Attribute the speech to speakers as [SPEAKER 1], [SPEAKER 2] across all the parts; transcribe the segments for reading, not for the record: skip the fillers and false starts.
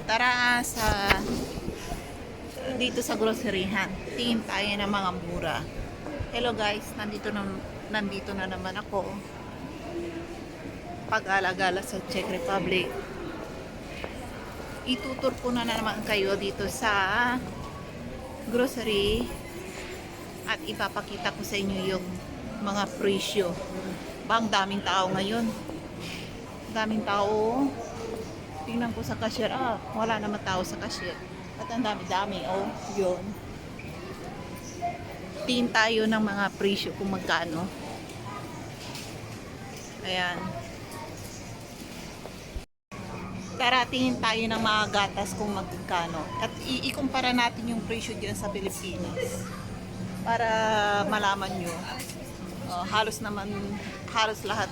[SPEAKER 1] Tara dito sa groceryhan. Tingin tayo ng mga mura. Hello guys, nandito na naman ako. Pag-alagala sa Czech Republic. Itutur ko na naman kayo dito sa grocery at ipapakita ko sa inyo yung mga presyo. Bang daming tao ngayon. Daming tao. Tingnan ko sa cashier. Wala naman tao sa cashier. At ang dami-dami. Yun. Tingin tayo ng mga presyo kung magkano. Ayan. Tara, tingin tayo ng mga gatas kung magkano. At ikumpara natin yung presyo dyan sa Pilipinas. Para malaman nyo. Halos lahat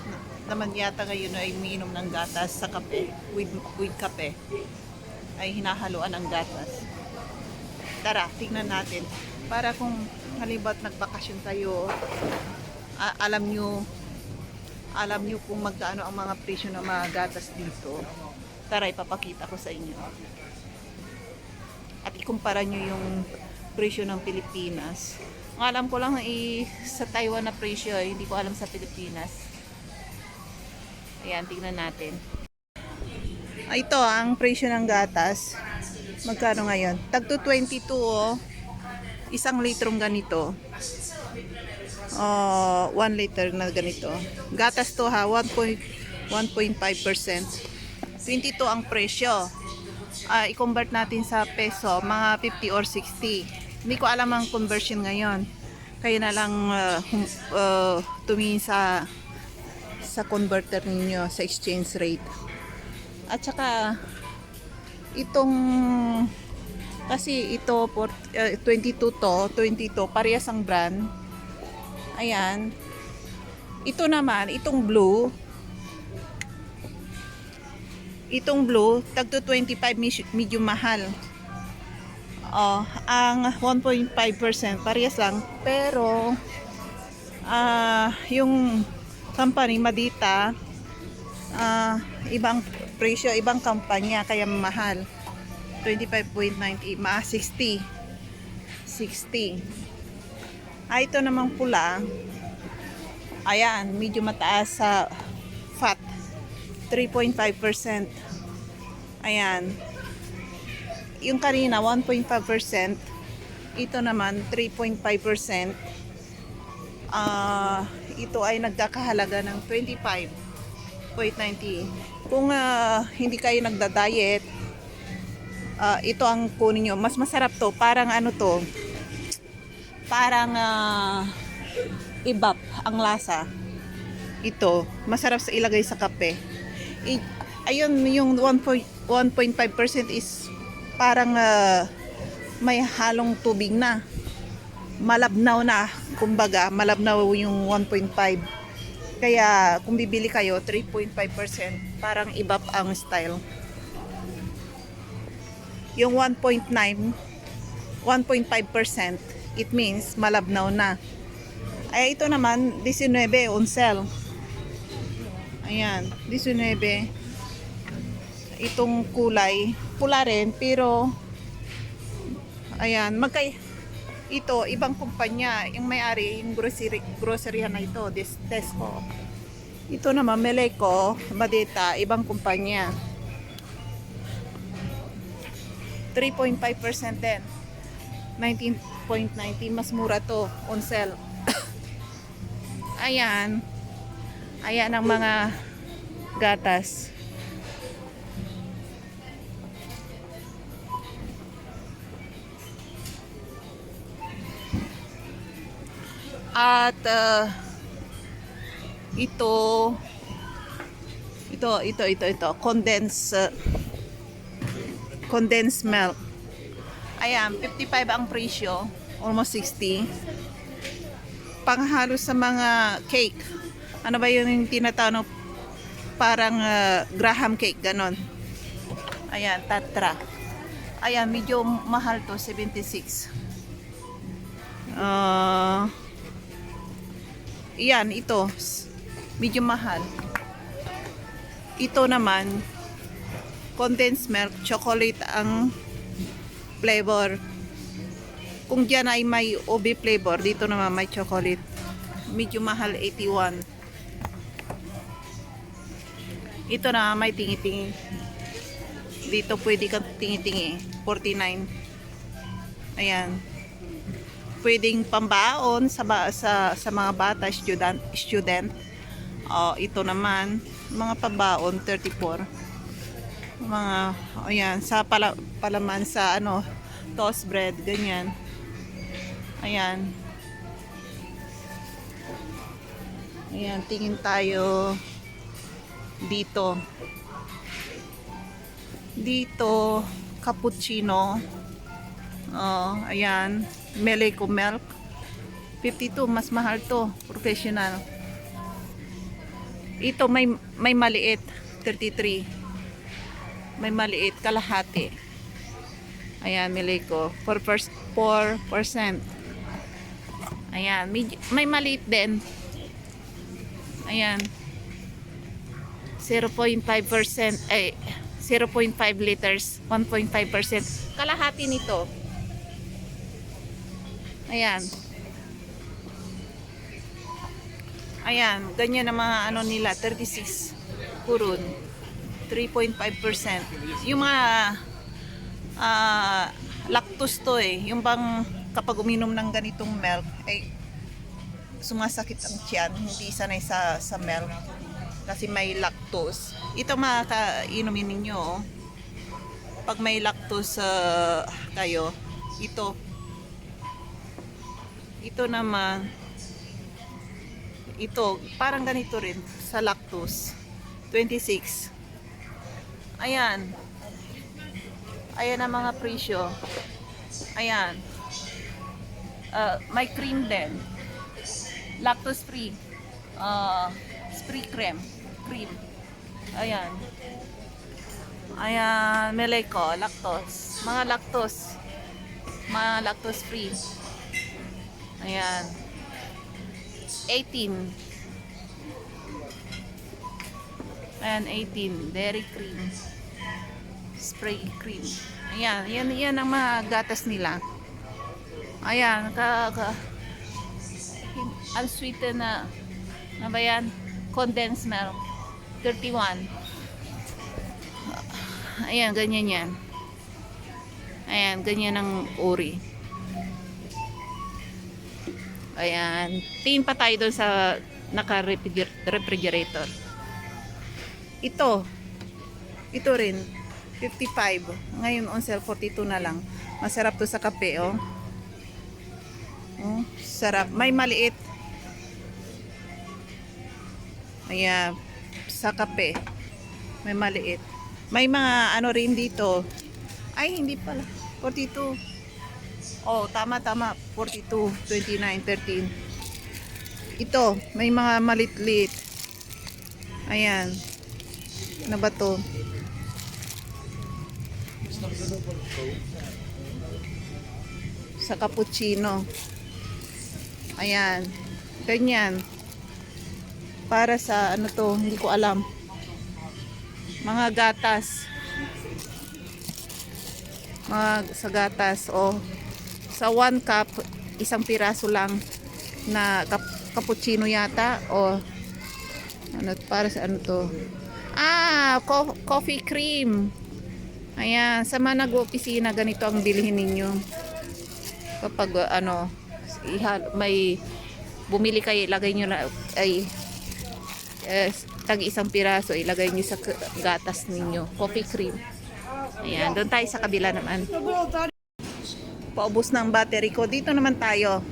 [SPEAKER 1] naman yata ngayon ay umiinom ng gatas sa kape, with kape ay hinahaluan ng gatas. Tara, tingnan natin para kung halimbawa't nagbakasyon kayo, alam nyo kung magkano ang mga presyo ng mga gatas dito. Tara, ipapakita ko sa inyo at ikumpara nyo yung presyo ng Pilipinas. Ang alam ko lang sa Taiwan na presyo, hindi ko alam sa Pilipinas. Ayan, tingnan natin. Ito ang presyo ng gatas. Magkano ngayon? Tagto 22 isang litrong ganito. 1 liter na ganito. Gatas to 1.5%. 22 ang presyo. I-convert natin sa peso, mga 50 or 60. Hindi ko alam ang conversion ngayon. Kaya na lang tumingin sa converter ninyo sa exchange rate. At saka itong kasi ito 22 parehas ang brand. Ayan. Ito naman, itong blue tagto 25 medyo mahal. Ang 1.5% parehas lang, pero yung company Madita, ibang presyo, ibang kampanya, kaya mahal. 25.90, 60. Ito namang pula, ayan, medyo mataas sa fat, 3.5%. Ayan, yung kanina 1.5%, ito naman 3.5%. Ito ay nagkakahalaga ng 25.90. Kung hindi kayo nagda-diet, ito ang kunin nyo. Mas masarap to. Parang ano to, parang ibap ang lasa. Ito, masarap sa ilagay sa kape. Ayun, yung 1.5% is parang may halong tubig na. Malabnaw na, kumbaga malabnaw yung 1.5. Kaya kung bibili kayo 3.5%, parang ibap ang style. Yung 1.5%, it means malabnaw na. Ay ito naman 19 on sale. Ayan, 19. Itong kulay pula rin, pero ayan, ito, ibang kumpanya, yung may-ari, yung grocery na ito, Tesco. Ito naman, Meleco, Madita, ibang kumpanya. 3.5% din. 19.90, mas mura to, on sale. Ayan. Ayan ang mga gatas. At ito condensed milk. Ayan, 55 ang presyo, almost 60. Panghalo sa mga cake. Ano ba yung tinatawag, parang Graham cake, ganon. Ayan, Tatra. Ayan, medyo mahal to, 76. Yan, ito medyo mahal. Ito naman condensed milk, chocolate ang flavor. Kung dyan ay may ube flavor, dito naman may chocolate. Medyo mahal, 81. Ito na may tingi-tingi. Dito pwede kang tingi-tingi, 49. Ayan. Pwedeng pambaon sa mga bata, student. Ito naman, mga pambaon, 34. Mga, ayan, sa palaman sa ano, toast bread, ganyan. Ayan. Ayan, tingin tayo dito. Dito, cappuccino. Ayan, Meleco milk. 52, mas mahal to, professional. Ito may maliit, 33. May maliit, kalahati. Ayan, Meleco, 4%. Ayan, may maliit din. Ayan. 0.5%, ay 0.5 liters, 1.5%. Kalahati nito. Ayan. Ayan, ganyan ang mga ano nila, 36 purun. 3.5%. Yung mga lactose to eh. Yung bang kapag uminom ng ganitong milk ay sumasakit ang tiyan, hindi sanay sa milk kasi may lactose. Ito makainumin ninyo pag may lactose kayo. Ito naman, ito parang ganito rin sa lactose, 26. Ayan ang mga presyo. Ayan. May cream din. Lactose free. Free cream. Ayan. Ayan, Meleco, lactose. Mga lactose free. Ayan. 18. Ayan, 18. Dairy cream. Spray cream. Ayan, yan ang mga gatas nila. Ayan, unsweetened na ba yan? Condensed milk, 31. Ayan, ganyan yan. Ayan, ganyan ang uri. Ayan, tingin pa tayo doon sa naka-refrigerator. Ito rin, 55. Ngayon on sale, 42 na lang. Masarap to sa kape, oh. Sarap. May maliit. Ayan, sa kape. May maliit. May mga ano rin dito. Ay, hindi pala. 42. Oh, tama. 42, 29, 13. Ito, may mga maliit-liit. Ayan. Ano ba to? Sa cappuccino. Ayan. Ganyan. Para sa ano to, hindi ko alam. Mga gatas. Sa gatas o sa 1 cup, isang piraso lang na cappuccino yata o ano, para sa ano to. Coffee cream. Ayan, sa mga nag-opisina, ganito ang bilhin ninyo. Kapag may bumili kayo, ilagay nyo na tag isang piraso, ilagay nyo sa gatas ninyo. Coffee cream. Ayan, doon tayo sa kabila naman. Paubos ng battery ko. Dito naman tayo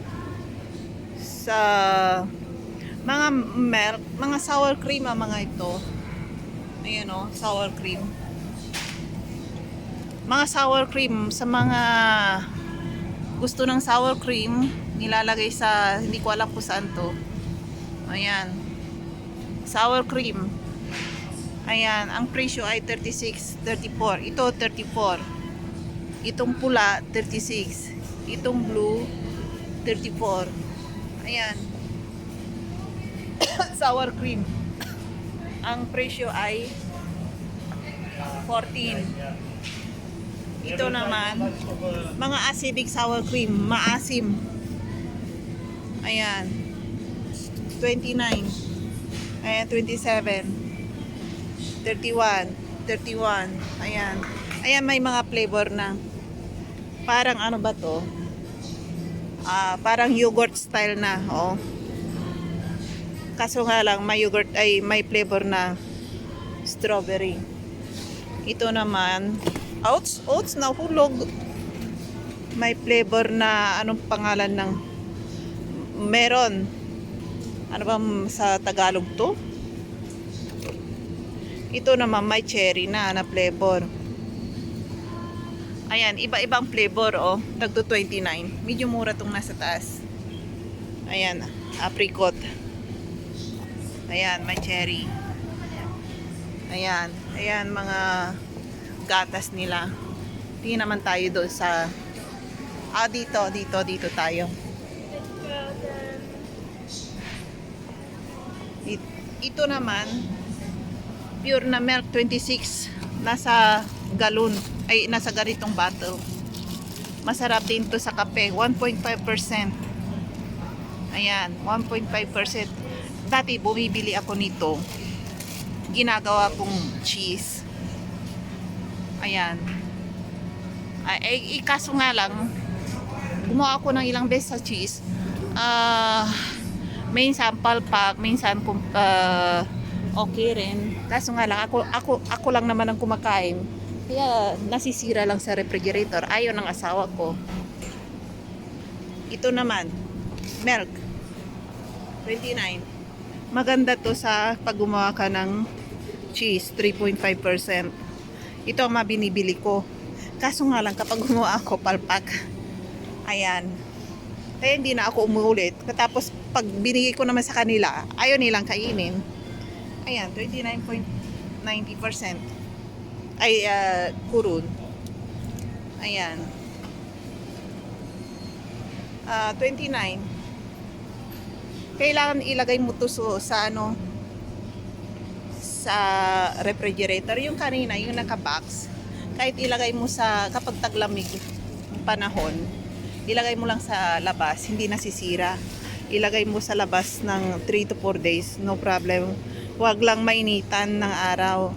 [SPEAKER 1] sa mga milk, mga sour cream mga ito. Ayan o, sour cream. Mga sour cream sa mga gusto ng sour cream, nilalagay sa, hindi ko alam kung saan to. Ayan. Sour cream. Ayan, ang presyo ay 36, 34. Ito 34. Itong pula 36. Itong blue 34. Ayan. Sour cream. Ang presyo ay 14. Ito naman, mga acidic sour cream, maasim. Ayan. 29. Ayan, 27. 31. 31. Ayan. Ayan, may mga flavor na. Parang ano ba to? Parang yogurt style na. Oh. Kaso nga lang, may yogurt ay may flavor na strawberry. Ito naman, oats na hulog. May flavor na anong pangalan ng meron. Ano ba sa Tagalog to? Ito naman may cherry na flavor. Ayan, iba-ibang flavor oh. Tagto 29. Medyo mura tong nasa taas. Ayan, apricot. Ayan, may cherry. Ayan, ayan mga gatas nila. Tingnan naman tayo doon sa dito tayo. Ito naman pure na milk 26 nasa galon ay nasa ganitong bottle. Masarap din to sa kape, 1.5%. Ayan, 1.5%. Dati bumibili ako nito. Ginagawa kong cheese. Ayan. Ay, kaso nga lang, gumawa ako ng ilang beses sa cheese. Minsan palpak, minsan okay rin. Kaso nga lang, ako lang naman ang kumakain. Kaya nasisira lang sa refrigerator. Ayaw ng asawa ko. Ito naman, milk. 29. Maganda to sa pag gumawa ka ng cheese, 3.5%. Ito ang mabinibili ko. Kaso nga lang kapag gumawa ako palpak. Ayan. Kaya hindi na ako umuulit. Tapos pag binigay ko naman sa kanila, ayaw nilang kainin. Ayan, 29.90%. Ay, kurun. Ayan. 29. Kailangan ilagay mo to sa refrigerator. Yung kanina, yung naka-box. Kahit ilagay mo kapag taglamig ng panahon, ilagay mo lang sa labas, hindi nasisira. Ilagay mo sa labas ng 3 to 4 days, no problem. Huwag lang mainitan ng araw.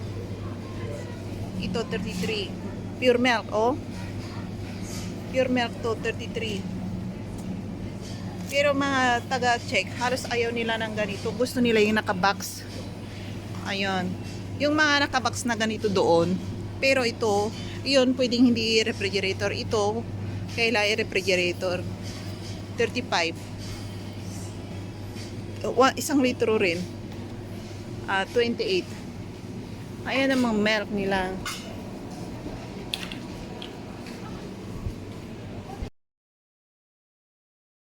[SPEAKER 1] Ito 33. Pure milk, oh. Pure milk to 33. Pero mga taga-check, halos ayaw nila ng ganito. Gusto nila yung naka-box. Ayun. Yung mga naka-box na ganito doon. Pero ito, yun pwedeng hindi i-refrigerator. Ito, kailangan i-refrigerator. 35. 1 litro rin. 28. Ayan namang milk nila.